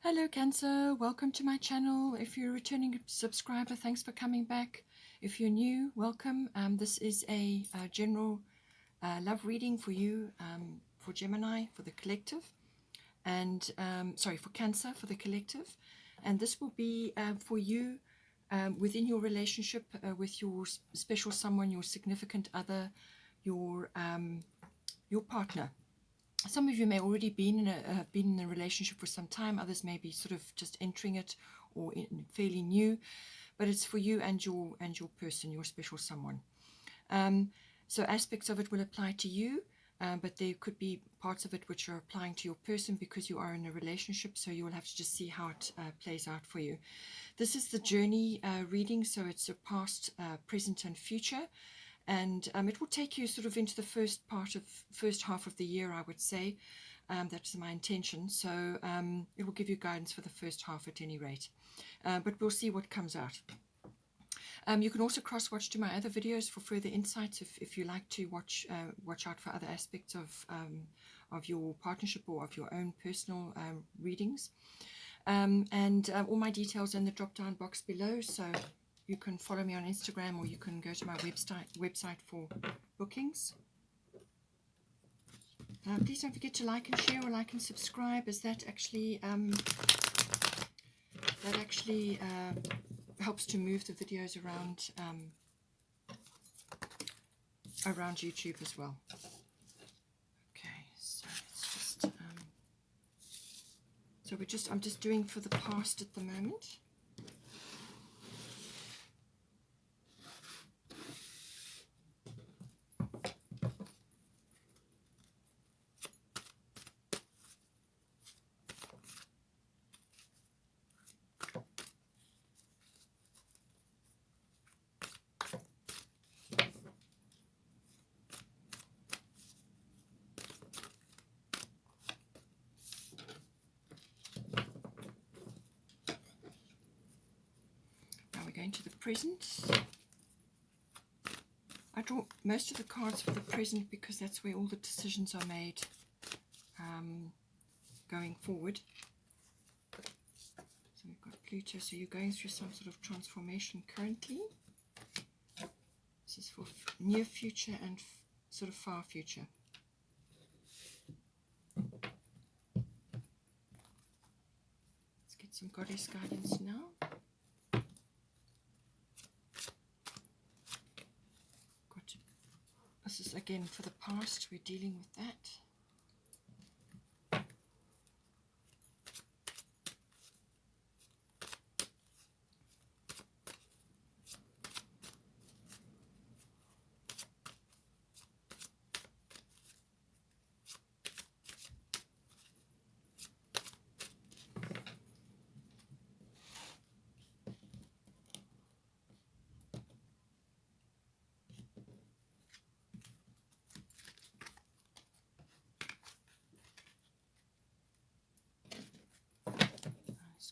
Hello Cancer, welcome to my channel. If you're a returning subscriber, thanks for coming back. If you're new, welcome. This is a general love reading for you, for Gemini, for the collective, and sorry, for Cancer, for the collective. And this will be for you within your relationship with your special someone, your significant other, your partner. Some of you may already have been in a relationship for some time. Others may be sort of just entering it or fairly new, but it's for you and your person, your special someone. So aspects of it will apply to you, but there could be parts of it which are applying to your person because you are in a relationship. So you will have to just see how it plays out for you. This is the journey reading, so it's a past, present, and future. And it will take you sort of into the first half of the year, I would say. That's my intention. So it will give you guidance for the first half at any rate. But we'll see what comes out. You can also cross-watch to my other videos for further insights if you like to watch out for other aspects of your partnership or of your own personal readings. And all my details are in the drop-down box below. So you can follow me on Instagram, or you can go to my website for bookings. Please don't forget to like and share, or like and subscribe, as that actually helps to move the videos around around YouTube as well. Okay, so it's just I'm just doing for the past at the moment. Going to the present. I draw most of the cards for the present because that's where all the decisions are made going forward. So we've got Pluto, so you're going through some sort of transformation currently. This is for near future and sort of far future. Let's get some goddess guidance now. This is again for the past, we're dealing with that.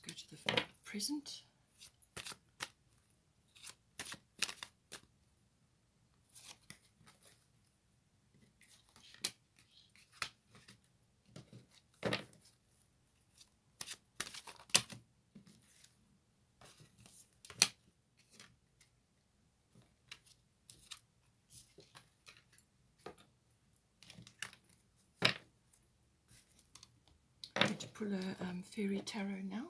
Go to the present. I'm going to pull a fairy tarot now.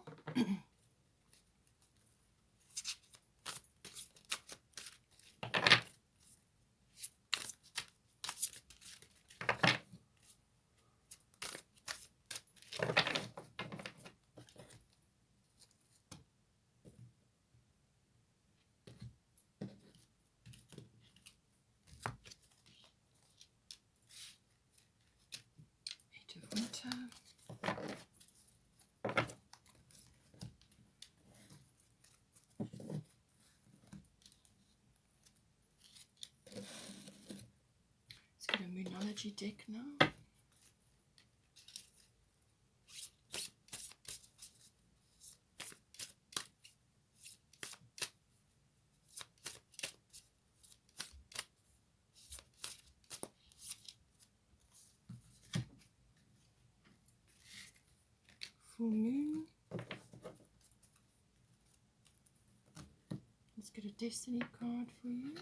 Winter. Let's get a Moonology deck now. Full moon. get a destiny card for you.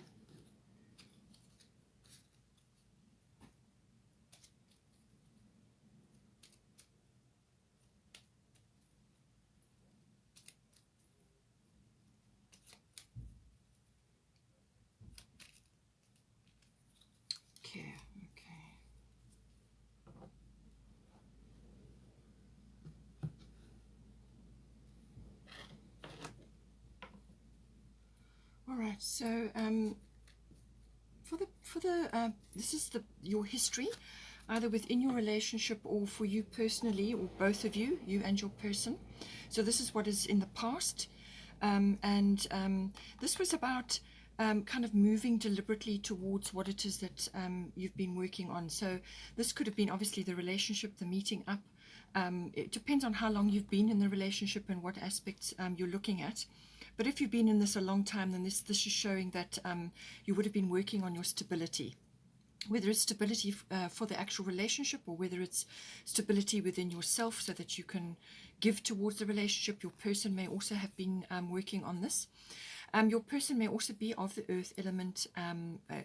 Okay, okay. All right, so this is your history, either within your relationship or for you personally, or both of you, you and your person. So this is what is in the past, and this was about kind of moving deliberately towards what it is that you've been working on. So this could have been obviously the relationship, the meeting up. It depends on how long you've been in the relationship and what aspects you're looking at. But if you've been in this a long time, then this is showing that you would have been working on your stability, whether it's stability for the actual relationship or whether it's stability within yourself so that you can give towards the relationship. Your person may also have been working on this. Your person may also be of the earth element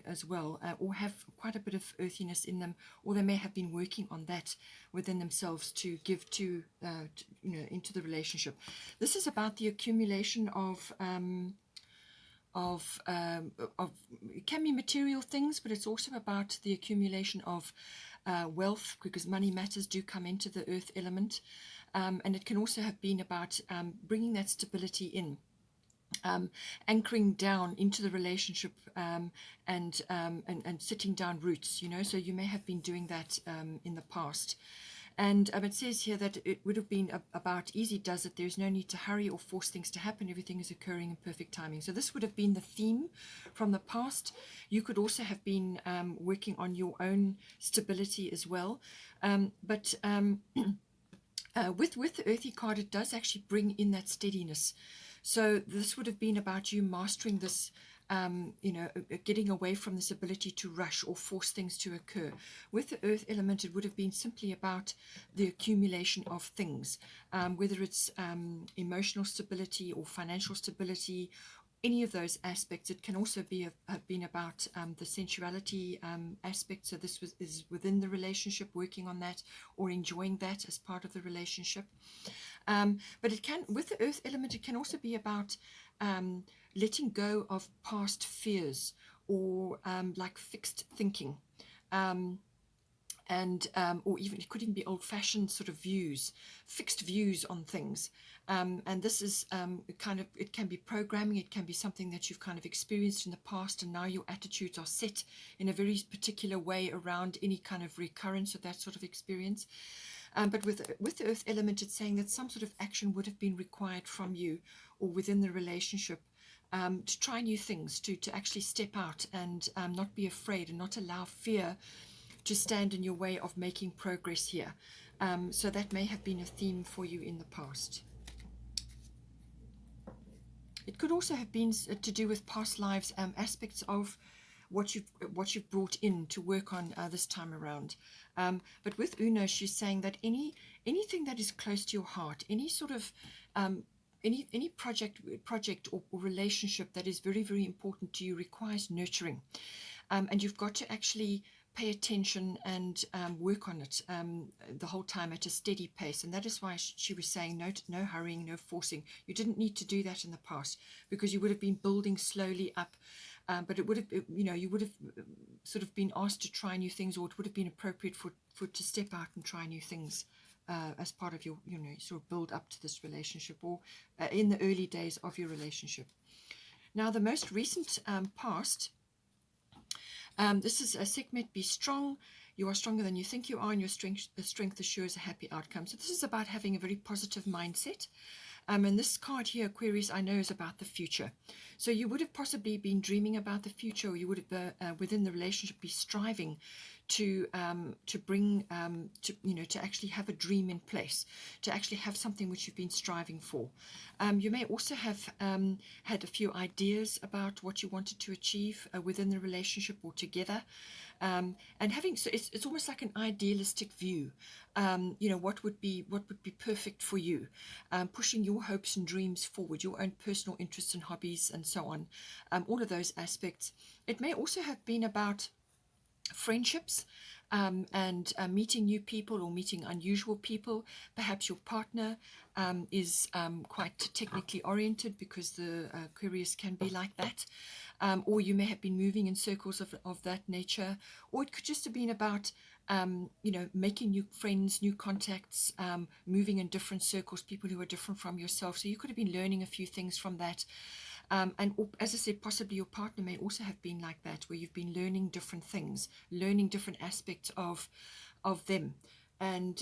as well, or have quite a bit of earthiness in them, or they may have been working on that within themselves to give to into the relationship. This is about the accumulation of it can be material things, but it's also about the accumulation of wealth, because money matters do come into the earth element, and it can also have been about bringing that stability in. Anchoring down into the relationship, and sitting down roots, so you may have been doing that in the past. And it says here that it would have been about easy does it. There's no need to hurry or force things to happen. Everything is occurring in perfect timing. So this would have been the theme from the past. You could also have been working on your own stability as well. But with the earthy card, it does actually bring in that steadiness. So this would have been about you mastering this, getting away from this ability to rush or force things to occur. With the earth element, it would have been simply about the accumulation of things, whether it's emotional stability or financial stability, any of those aspects. It can also have been about the sensuality aspect. So this is within the relationship, working on that or enjoying that as part of the relationship. But it can, with the earth element, it can also be about letting go of past fears or like fixed thinking. Or even it could even be old-fashioned sort of views, fixed views on things. And this is it can be programming, it can be something that you've kind of experienced in the past, and now your attitudes are set in a very particular way around any kind of recurrence of that sort of experience. But with the earth element, it's saying that some sort of action would have been required from you or within the relationship, to try new things, to actually step out and not be afraid and not allow fear to stand in your way of making progress here. So that may have been a theme for you in the past. It could also have been to do with past lives, aspects of what you've brought in to work on this time around. But with Uno, she's saying that anything that is close to your heart, any sort of any project or relationship that is very, very important to you requires nurturing, and you've got to actually pay attention and work on it the whole time at a steady pace. And that is why she was saying no hurrying, no forcing. You didn't need to do that in the past, because you would have been building slowly up. But it would have, you would have sort of been asked to try new things, or it would have been appropriate for to step out and try new things as part of your, sort of build up to this relationship, or in the early days of your relationship. Now, the most recent past, this is a Sekhmet, be strong. You are stronger than you think you are, and your strength assures a happy outcome. So this is about having a very positive mindset. And this card here, Aquarius, I know is about the future. So you would have possibly been dreaming about the future, or you would have, within the relationship, be striving to bring, to actually have a dream in place, to actually have something which you've been striving for. You may also have had a few ideas about what you wanted to achieve within the relationship or together. And having, so it's almost like an idealistic view. What would be perfect for you, pushing your hopes and dreams forward, your own personal interests and hobbies and so on, all of those aspects. It may also have been about friendships, and meeting new people or meeting unusual people. Perhaps your partner is quite technically oriented, because the Aquarius can be like that. Or you may have been moving in circles of that nature. Or it could just have been about making new friends, new contacts, moving in different circles, people who are different from yourself. So you could have been learning a few things from that. And as I said, possibly your partner may also have been like that, where you've been learning different things, learning different aspects of them, and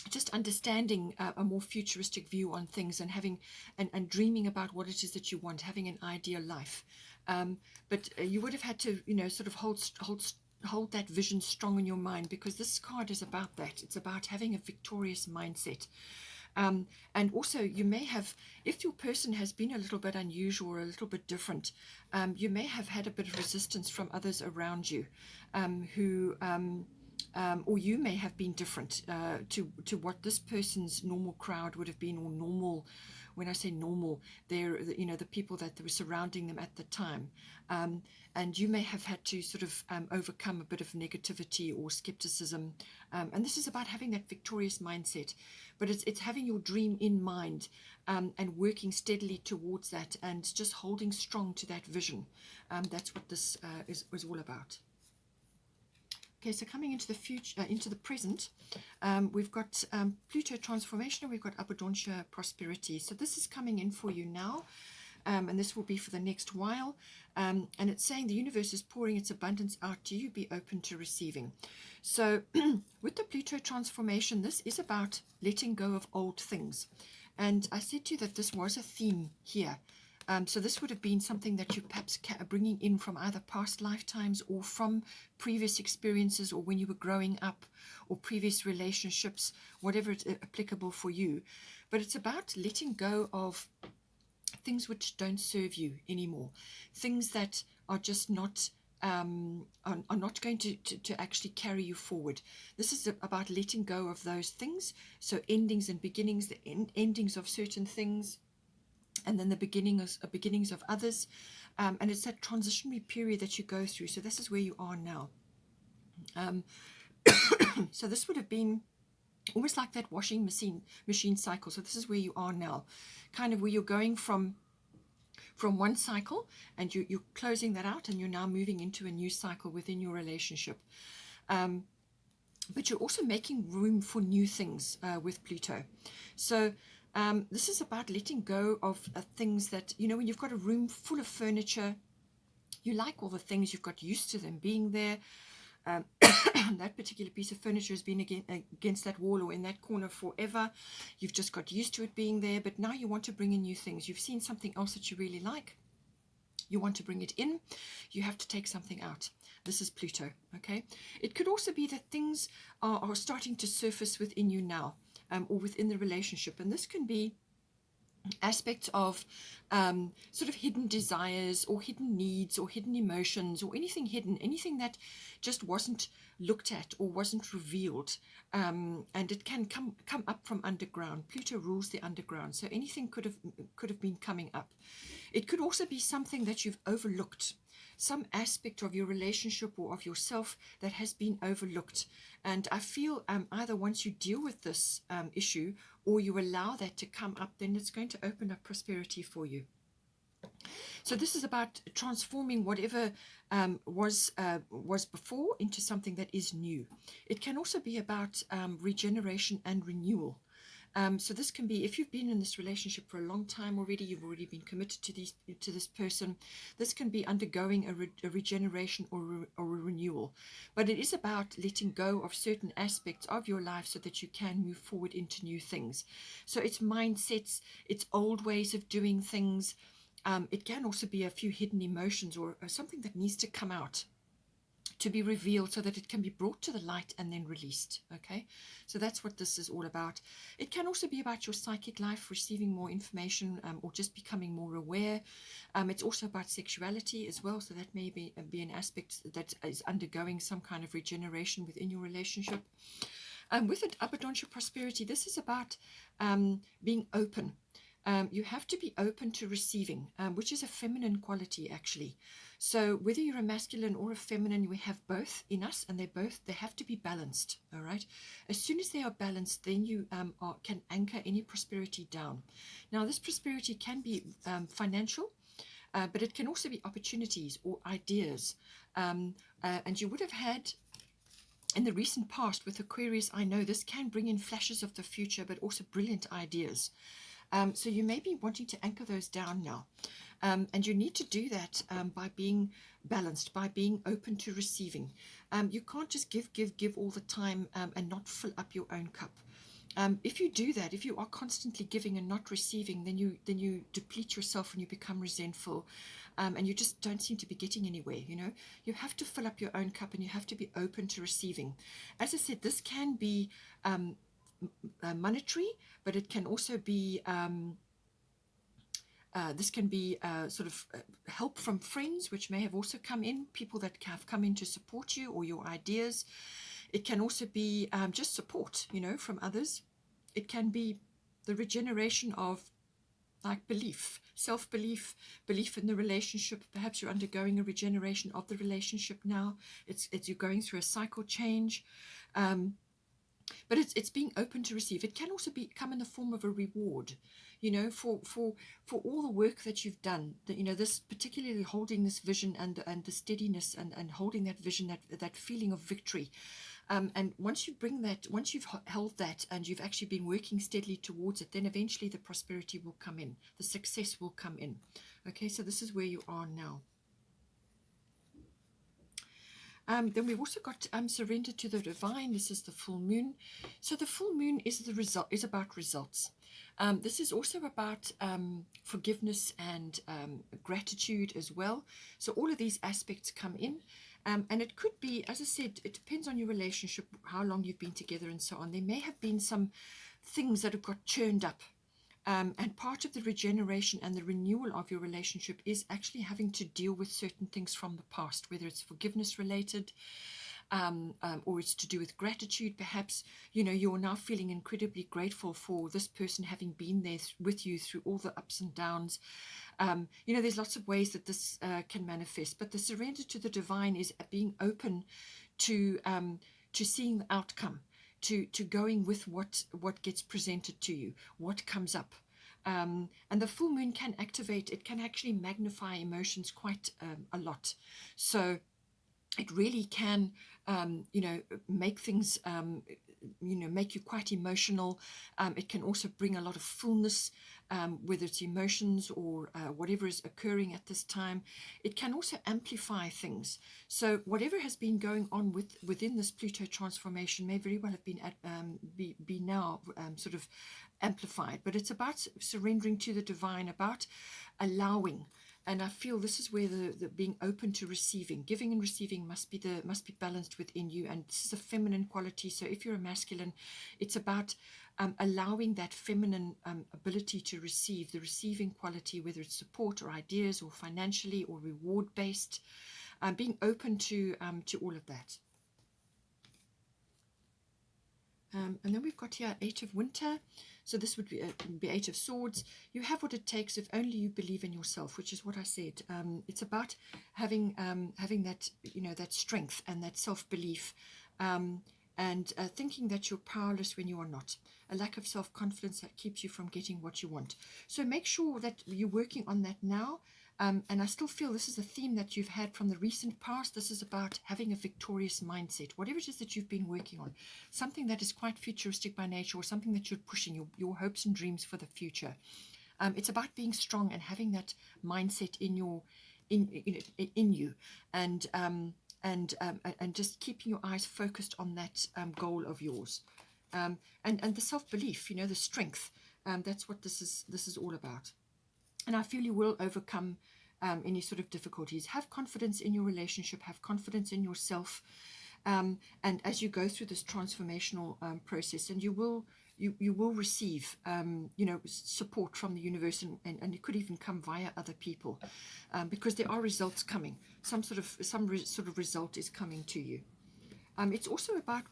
just understanding a more futuristic view on things, and having and dreaming about what it is that you want, having an ideal life. But you would have had to, sort of hold that vision strong in your mind, because this card is about that. It's about having a victorious mindset. And also, you may have, if your person has been a little bit unusual or a little bit different, you may have had a bit of resistance from others around you, or you may have been different to what this person's normal crowd would have been, or normal. When I say normal, they're the people that were surrounding them at the time, and you may have had to sort of overcome a bit of negativity or skepticism. And this is about having that victorious mindset, but it's having your dream in mind, and working steadily towards that, and just holding strong to that vision. That's what this is all about. Okay, so coming into the future, into the present, we've got Pluto transformation, and we've got abundancia prosperity. So this is coming in for you now, and this will be for the next while. And it's saying the universe is pouring its abundance out to you. Be open to receiving. So with the Pluto transformation, this is about letting go of old things. And I said to you that this was a theme here. So this would have been something that you perhaps are bringing in from either past lifetimes, or from previous experiences, or when you were growing up, or previous relationships, whatever is applicable for you. But it's about letting go of things which don't serve you anymore, things that are just not are not going to actually carry you forward. This is about letting go of those things. So endings and beginnings, the endings of certain things, and then the beginnings of others, and it's that transitionary period that you go through. So this is where you are now. So this would have been almost like that washing machine cycle. So this is where you are now, kind of where you're going from one cycle, and you're closing that out, and you're now moving into a new cycle within your relationship. But you're also making room for new things with Pluto. So this is about letting go of things that, when you've got a room full of furniture, you like all the things, you've got used to them being there. That particular piece of furniture has been against that wall or in that corner forever. You've just got used to it being there, but now you want to bring in new things. You've seen something else that you really like. You want to bring it in. You have to take something out. This is Pluto, okay? It could also be that things are starting to surface within you now, or within the relationship. And this can be aspects of sort of hidden desires, or hidden needs, or hidden emotions, or anything hidden, anything that just wasn't looked at or wasn't revealed. And it can come up from underground. Pluto rules the underground, so anything could have been coming up. It could also be something that you've overlooked, some aspect of your relationship or of yourself that has been overlooked. And I feel either once you deal with this issue, or you allow that to come up, then it's going to open up prosperity for you. So this is about transforming whatever was before into something that is new. It can also be about regeneration and renewal. So this can be, if you've been in this relationship for a long time already, you've already been committed to this person, this can be undergoing a regeneration or a renewal. But it is about letting go of certain aspects of your life so that you can move forward into new things. So it's mindsets, it's old ways of doing things. It can also be a few hidden emotions, or something that needs to come out. to be revealed so that it can be brought to the light and then released. Okay, so that's what this is all about. It can also be about your psychic life, receiving more information, or just becoming more aware. It's also about sexuality as well, so that may be an aspect that is undergoing some kind of regeneration within your relationship. With abundant prosperity, this is about being open. You have to be open to receiving, which is a feminine quality actually. So whether you're a masculine or a feminine, we have both in us, and they have to be balanced. All right. As soon as they are balanced, then you can anchor any prosperity down. Now, this prosperity can be financial, but it can also be opportunities or ideas. And you would have had in the recent past with Aquarius, I know this can bring in flashes of the future, but also brilliant ideas. So you may be wanting to anchor those down now. And you need to do that by being balanced, by being open to receiving. You can't just give all the time and not fill up your own cup. If you do that, if you are constantly giving and not receiving, then you deplete yourself and you become resentful, and you just don't seem to be getting anywhere. You have to fill up your own cup, and you have to be open to receiving. As I said, this can be monetary, but it can also be sort of help from friends, which may have also come in, people that have come in to support you or your ideas. It can also be just support, from others. It can be the regeneration of like belief, self-belief, belief in the relationship. Perhaps you're undergoing a regeneration of the relationship now. It's you're going through a cycle change. But it's being open to receive. It can also come in the form of a reward, for all the work that you've done. This particularly holding this vision and the steadiness and holding that vision, that feeling of victory. And once you've held that and you've actually been working steadily towards it, then eventually the prosperity will come in, the success will come in. Okay, so this is where you are now. Then we've also got surrender to the divine. This is the full moon. So the full moon is about results. This is also about forgiveness and gratitude as well. So all of these aspects come in. And it could be, as I said, it depends on your relationship, how long you've been together and so on. There may have been some things that have got churned up. And part of the regeneration and the renewal of your relationship is actually having to deal with certain things from the past, whether it's forgiveness related, or it's to do with gratitude. Perhaps, you're now feeling incredibly grateful for this person having been there with you through all the ups and downs. There's lots of ways that this can manifest, but the surrender to the divine is being open to seeing the outcome, to going with what gets presented to you, what comes up. And the full moon can actually magnify emotions quite a lot. So it really can, make things, make you quite emotional. It can also bring a lot of fullness, whether it's emotions or whatever is occurring at this time. It can also amplify things. So whatever has been going on within this Pluto transformation may very well have been be now sort of amplified. But it's about surrendering to the divine, about allowing. And I feel this is where the being open to receiving, giving and receiving must be balanced within you. And this is a feminine quality. So if you're a masculine, it's about allowing that feminine ability to receive, the receiving quality, whether it's support or ideas or financially or reward based, being open to all of that. And then we've got here Eight of Winter. So this would be Eight of Swords. You have what it takes if only you believe in yourself, which is what I said. It's about having that, that strength and that self-belief, and thinking that you're powerless when you are not. A lack of self-confidence that keeps you from getting what you want. So make sure that you're working on that now. And I still feel this is a theme that you've had from the recent past. This is about having a victorious mindset, whatever it is that you've been working on, something that is quite futuristic by nature, or something that you're pushing, your hopes and dreams for the future. It's about being strong and having that mindset in you, and just keeping your eyes focused on that goal of yours, and the self-belief, the strength. That's what this is all about. And I feel you will overcome any sort of difficulties. Have confidence in your relationship, have confidence in yourself. And as you go through this transformational process, and you will receive, support from the universe, and it could even come via other people, because there are results coming. Some sort of result is coming to you. It's also about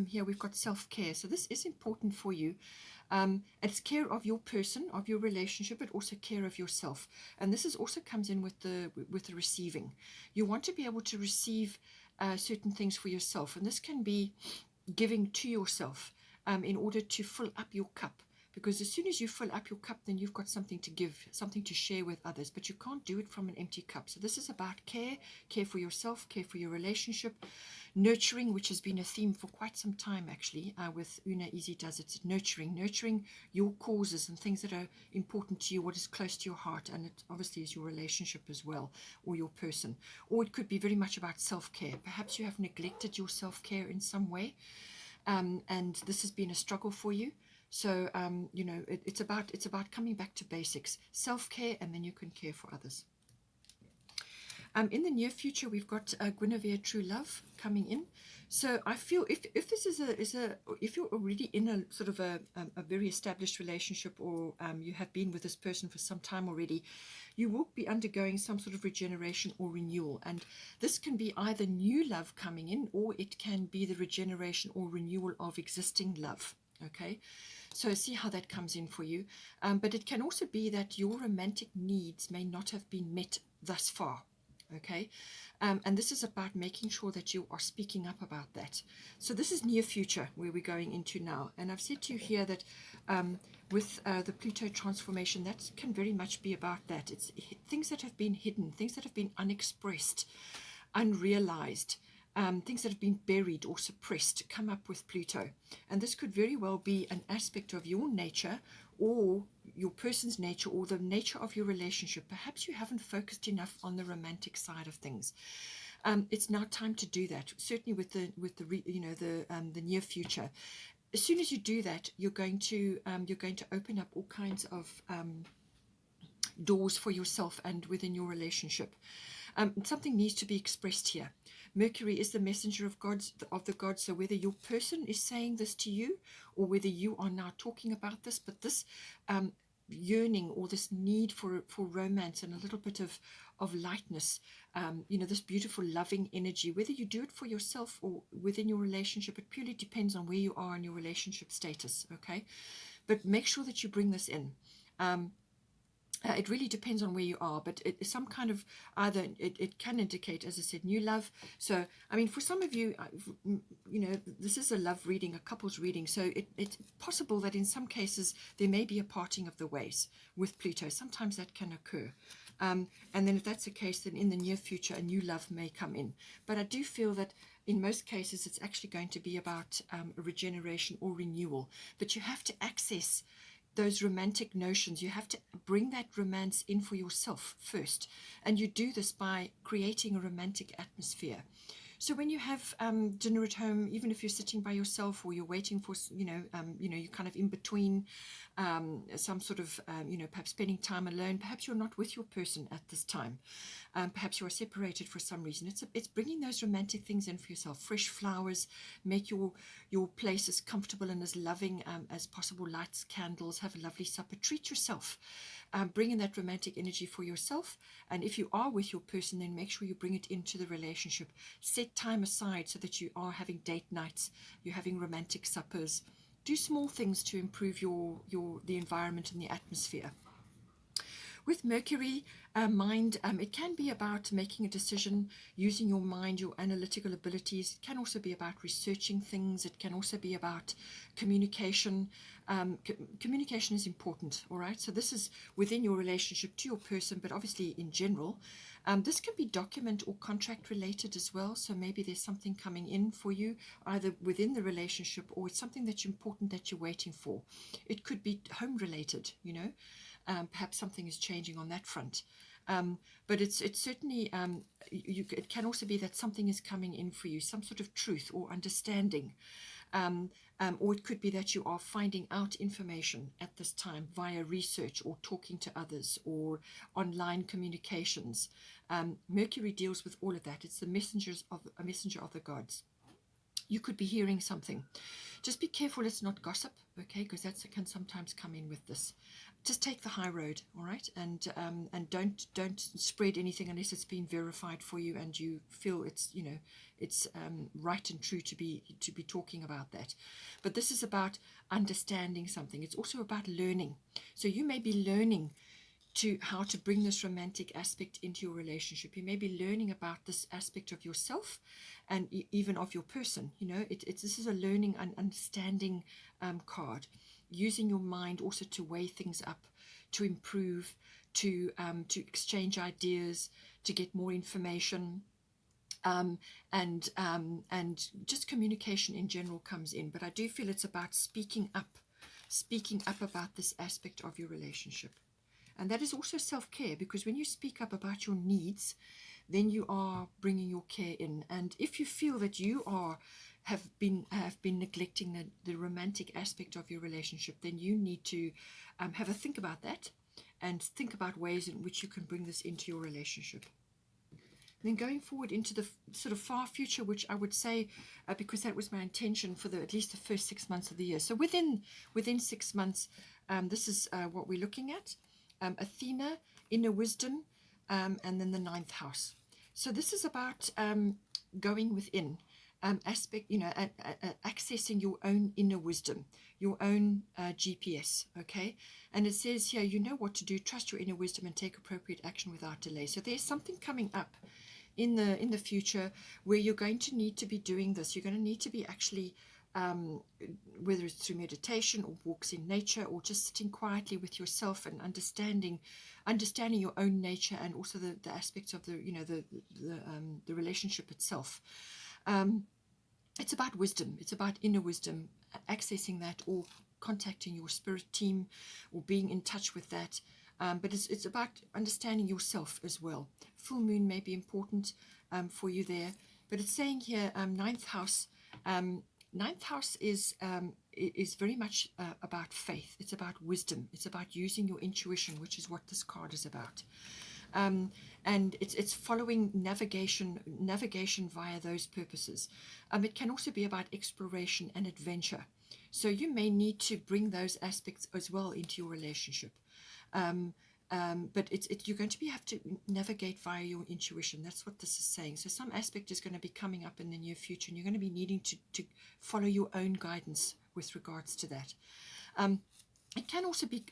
here we've got self-care. So this is important for you. It's care of your person, of your relationship, but also care of yourself. And this also comes in with the receiving. You want to be able to receive certain things for yourself, and this can be giving to yourself in order to fill up your cup. Because as soon as you fill up your cup, then you've got something to give, something to share with others. But you can't do it from an empty cup. So this is about care for yourself, care for your relationship, nurturing, which has been a theme for quite some time, actually, with Una Easy Does It. Nurturing your causes and things that are important to you, what is close to your heart, and it obviously is your relationship as well, or your person. Or it could be very much about self-care. Perhaps you have neglected your self-care in some way, and this has been a struggle for you. So, it's about coming back to basics, self-care, and then you can care for others. In the near future, we've got Guinevere True Love coming in. So I feel if this is if you're already in a sort of a very established relationship, or you have been with this person for some time already, you will be undergoing some sort of regeneration or renewal. And this can be either new love coming in, or it can be the regeneration or renewal of existing love. Okay, so see how that comes in for you. But it can also be that your romantic needs may not have been met thus far. Okay, and this is about making sure that you are speaking up about that. So this is near future where we're going into now. And I've said to you here that with the Pluto transformation, that can very much be about that. It's things that have been hidden, things that have been unexpressed, unrealized, things that have been buried or suppressed come up with Pluto. And this could very well be an aspect of your nature, or your person's nature, or the nature of your relationship. Perhaps you haven't focused enough on the romantic side of things. It's now time to do that. Certainly with the near future. As soon as you do that, you're going to open up all kinds of doors for yourself and within your relationship. Something needs to be expressed here. Mercury is the messenger of the gods. So whether your person is saying this to you, or whether you are now talking about this, but this yearning or this need for romance and a little bit of lightness, this beautiful loving energy, whether you do it for yourself or within your relationship, it purely depends on where you are in your relationship status. Okay, but make sure that you bring this in. It really depends on where you are, but it's some kind of either it can indicate, as I said, new love. So, I mean, for some of you, this is a love reading, a couple's reading. So it's possible that in some cases there may be a parting of the ways with Pluto. Sometimes that can occur. And then if that's the case, then in the near future, a new love may come in. But I do feel that in most cases, it's actually going to be about a regeneration or renewal. But you have to access those romantic notions. You have to bring that romance in for yourself first, and you do this by creating a romantic atmosphere. So when you have dinner at home, even if you're sitting by yourself, or you're waiting for, you're kind of in between some sort of, perhaps spending time alone. Perhaps you're not with your person at this time. Perhaps you are separated for some reason. It's bringing those romantic things in for yourself. Fresh flowers, make your place as comfortable and as loving as possible. Lights, candles, have a lovely supper. Treat yourself. Bring in that romantic energy for yourself. And if you are with your person, then make sure you bring it into the relationship. Set time aside so that you are having date nights, you're having romantic suppers. Do small things to improve the environment and the atmosphere. With Mercury, mind, it can be about making a decision, using your mind, your analytical abilities. It can also be about researching things. It can also be about communication. Communication is important, all right? So this is within your relationship to your person, but obviously in general. This can be document or contract related as well. So maybe there's something coming in for you, either within the relationship, or it's something that's important that you're waiting for. It could be home related, perhaps something is changing on that front. But it's certainly, it can also be that something is coming in for you, some sort of truth or understanding. Or it could be that you are finding out information at this time via research or talking to others or online communications. Mercury deals with all of that. It's a messenger of the gods. You could be hearing something. Just be careful it's not gossip, okay? Because that can sometimes come in with this. Just take the high road, all right? And don't spread anything unless it's been verified for you and you feel it's it's right and true to be talking about that. But this is about understanding something. It's also about learning. So you may be learning to how to bring this romantic aspect into your relationship. You may be learning about this aspect of yourself and even of your person. This is a learning and understanding card, using your mind also to weigh things up, to improve, to exchange ideas, to get more information. And just communication in general comes in. But I do feel it's about speaking up about this aspect of your relationship. And that is also self-care, because when you speak up about your needs, then you are bringing your care in. And if you feel that you have been neglecting the romantic aspect of your relationship, then you need to have a think about that and think about ways in which you can bring this into your relationship. Then going forward into the sort of far future, which I would say, because that was my intention for at least the first 6 months of the year. So within 6 months, this is what we're looking at. Athena, inner wisdom, and then the 9th house. So this is about going within, accessing your own inner wisdom, your own GPS, okay? And it says here, you know what to do, trust your inner wisdom and take appropriate action without delay. So there's something coming up in the future where you're going to need to be doing this. You're going to need to be actually whether it's through meditation or walks in nature or just sitting quietly with yourself and understanding your own nature and also the aspects of the relationship itself. It's about wisdom. It's about inner wisdom, accessing that or contacting your spirit team or being in touch with that. But it's about understanding yourself as well. Full moon may be important for you there. But it's saying here, 9th house. 9th house is very much about faith. It's about wisdom. It's about using your intuition, which is what this card is about. And it's following navigation via those purposes. It can also be about exploration and adventure. So you may need to bring those aspects as well into your relationship. But you're going to have to navigate via your intuition. That's what this is saying. So some aspect is going to be coming up in the near future, and you're going to be needing to follow your own guidance with regards to that. It can also be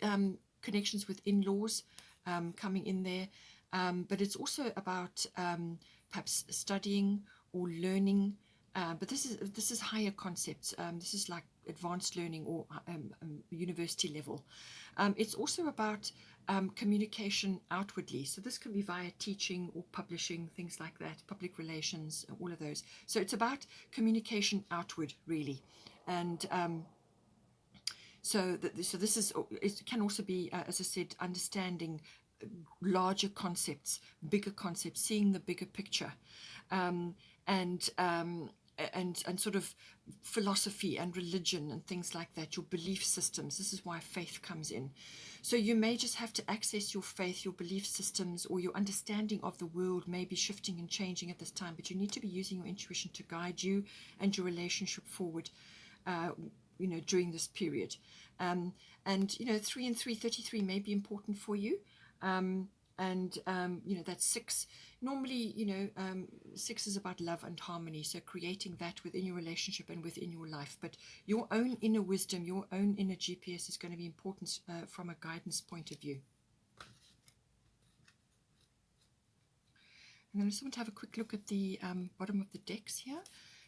connections with in-laws coming in there, but it's also about perhaps studying or learning. But this is higher concepts. This is like advanced learning or university level. It's also about communication outwardly. So this can be via teaching or publishing, things like that, public relations, all of those. So it's about communication outward, really. And so this is, it can also be, as I said, understanding larger concepts, bigger concepts, seeing the bigger picture, and sort of philosophy and religion and things like that, your belief systems. This is why faith comes in. So you may just have to access your faith, your belief systems, or your understanding of the world may be shifting and changing at this time, but you need to be using your intuition to guide you and your relationship forward, during this period. And 3 and 3, 33 may be important for you. That's 6. Normally, 6 is about love and harmony, so creating that within your relationship and within your life. But your own inner wisdom, your own inner GPS is going to be important from a guidance point of view. And I just want to have a quick look at the bottom of the decks here.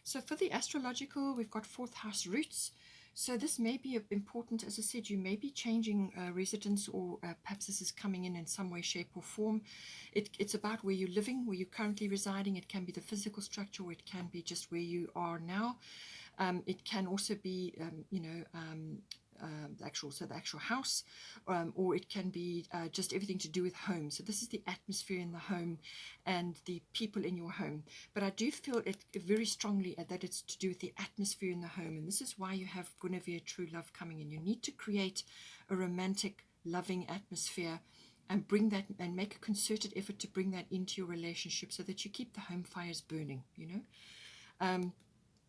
So for the astrological, we've got 4th house roots. So this may be important. As I said, you may be changing residence, or perhaps this is coming in some way, shape or form. It's about where you're living, where you're currently residing. It can be the physical structure, or it can be just where you are now. It can also be, the actual house, or it can be just everything to do with home. So this is the atmosphere in the home and the people in your home. But I do feel it very strongly that it's to do with the atmosphere in the home, and this is why you have Guinevere, true love, coming in. You need to create a romantic, loving atmosphere and bring that, and make a concerted effort to bring that into your relationship so that you keep the home fires burning, you know.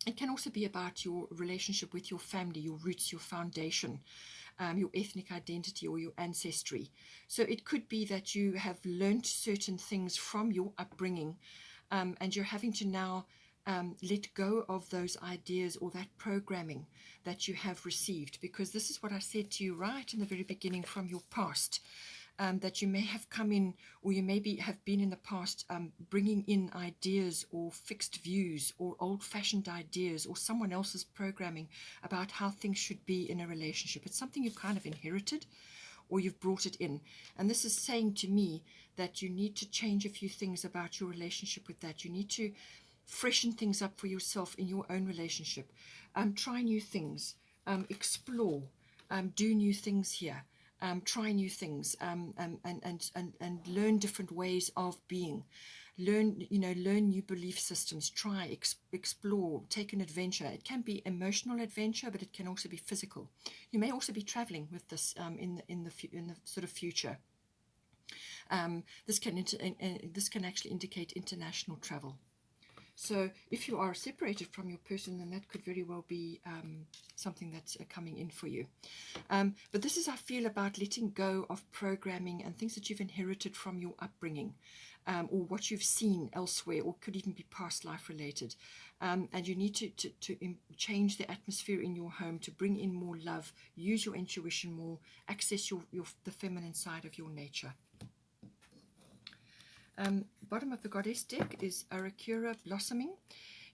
It can also be about your relationship with your family, your roots, your foundation, your ethnic identity or your ancestry. So it could be that you have learned certain things from your upbringing, and you're having to now let go of those ideas or that programming that you have received, because this is what I said to you right in the very beginning, from your past. That you may have come in, or you maybe have been in the past, bringing in ideas or fixed views or old-fashioned ideas or someone else's programming about how things should be in a relationship. It's something you've kind of inherited, or you've brought it in. And this is saying to me that you need to change a few things about your relationship with that. You need to freshen things up for yourself in your own relationship. Try new things, explore, do new things here. Try new things, and learn different ways of being. Learn new belief systems. Try, explore, take an adventure. It can be emotional adventure, but it can also be physical. You may also be traveling with this in the sort of future. This can actually indicate international travel. So if you are separated from your person, then that could very well be something that's coming in for you. But this is how I feel about letting go of programming and things that you've inherited from your upbringing, or what you've seen elsewhere, or could even be past life related. And you need to change the atmosphere in your home to bring in more love, use your intuition more, access the feminine side of your nature. Bottom of the goddess deck is Arakura, blossoming.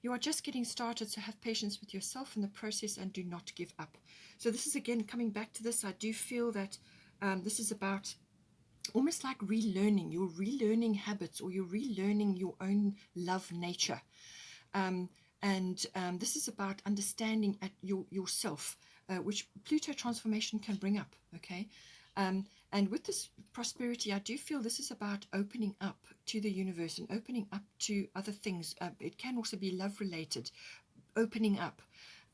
You are just getting started, so have patience with yourself in the process and do not give up. So this is, again, coming back to this. I do feel that this is about almost like relearning. You're relearning habits, or you're relearning your own love nature. This is about understanding at yourself, which Pluto transformation can bring up, okay? And with this prosperity, I do feel this is about opening up to the universe and opening up to other things. It can also be love related, opening up,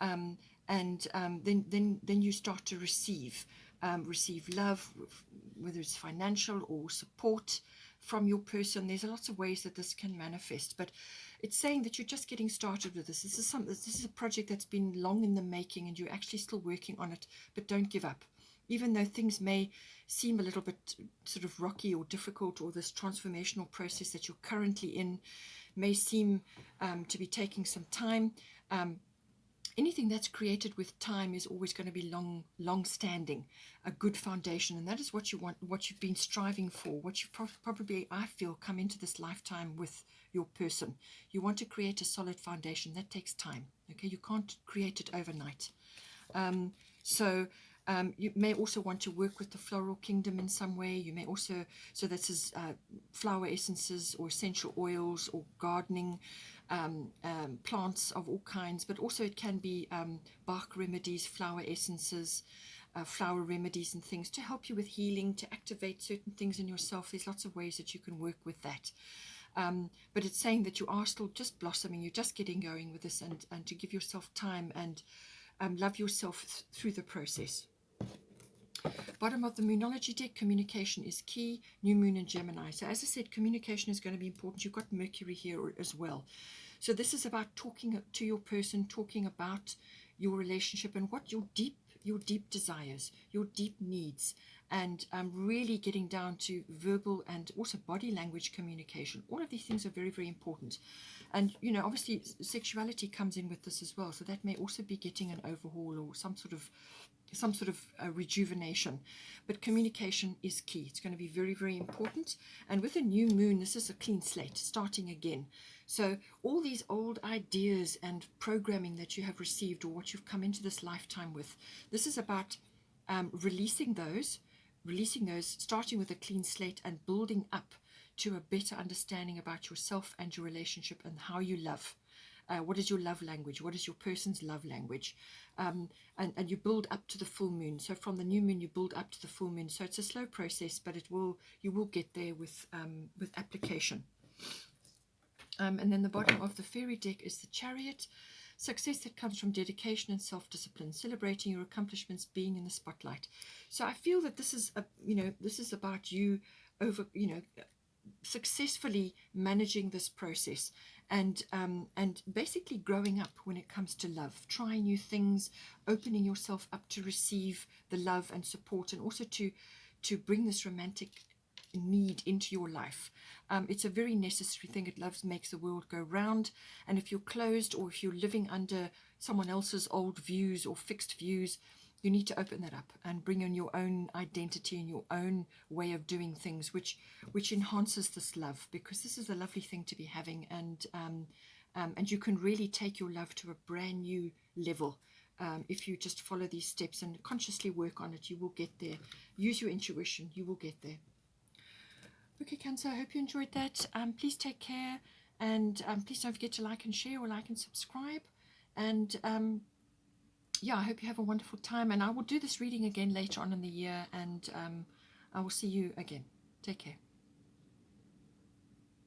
then you start to receive love, whether it's financial or support from your person. There's lots of ways that this can manifest, but it's saying that you're just getting started with this. This is a project that's been long in the making, and you're actually still working on it, but don't give up. Even though things may seem a little bit sort of rocky or difficult, or this transformational process that you're currently in may seem to be taking some time, anything that's created with time is always going to be long-standing, a good foundation, and that is what you want, what you've been striving for, what you probably, I feel, come into this lifetime with your person. You want to create a solid foundation. That takes time, okay? You can't create it overnight. You may also want to work with the floral kingdom in some way. You may also, so this is flower essences or essential oils or gardening, plants of all kinds, but also it can be bark remedies, flower essences, flower remedies and things to help you with healing, to activate certain things in yourself. There's lots of ways that you can work with that. But it's saying that you are still just blossoming, you're just getting going with this, and to give yourself time and love yourself through the process. Bottom of the Moonology deck, communication is key, new moon in Gemini. So as I said, communication is going to be important. You've got Mercury here as well. So this is about talking to your person, talking about your relationship and what your deep desires, your deep needs, and really getting down to verbal and also body language communication. All of these things are very, very important. And, you know, obviously sexuality comes in with this as well. So that may also be getting an overhaul or some sort of rejuvenation. But communication is key. It's going to be very, very important. And with a new moon, this is a clean slate, starting again. So all these old ideas and programming that you have received, or what you've come into this lifetime with, this is about releasing those, starting with a clean slate and building up to a better understanding about yourself and your relationship and how you love. What is your love language? What is your person's love language? And you build up to the full moon. So from the new moon, you build up to the full moon. So it's a slow process, but you will get there with application. And then the bottom of the fairy deck is the Chariot. Success that comes from dedication and self-discipline, celebrating your accomplishments, being in the spotlight. So I feel that this is this is about you successfully managing this process, and basically growing up when it comes to love, trying new things, opening yourself up to receive the love and support, and also to bring this romantic need into your life. It's a very necessary thing. It makes the world go round, and if you're closed, or if you're living under someone else's old views or fixed views, you need to open that up and bring in your own identity and your own way of doing things, which enhances this love, because this is a lovely thing to be having, and you can really take your love to a brand new level. If you just follow these steps and consciously work on it, you will get there. Use your intuition, you will get there. Okay, Cancer, I hope you enjoyed that. Please take care, and please don't forget to like and share, or like and subscribe. And yeah, I hope you have a wonderful time. And I will do this reading again later on in the year, and I will see you again. Take care.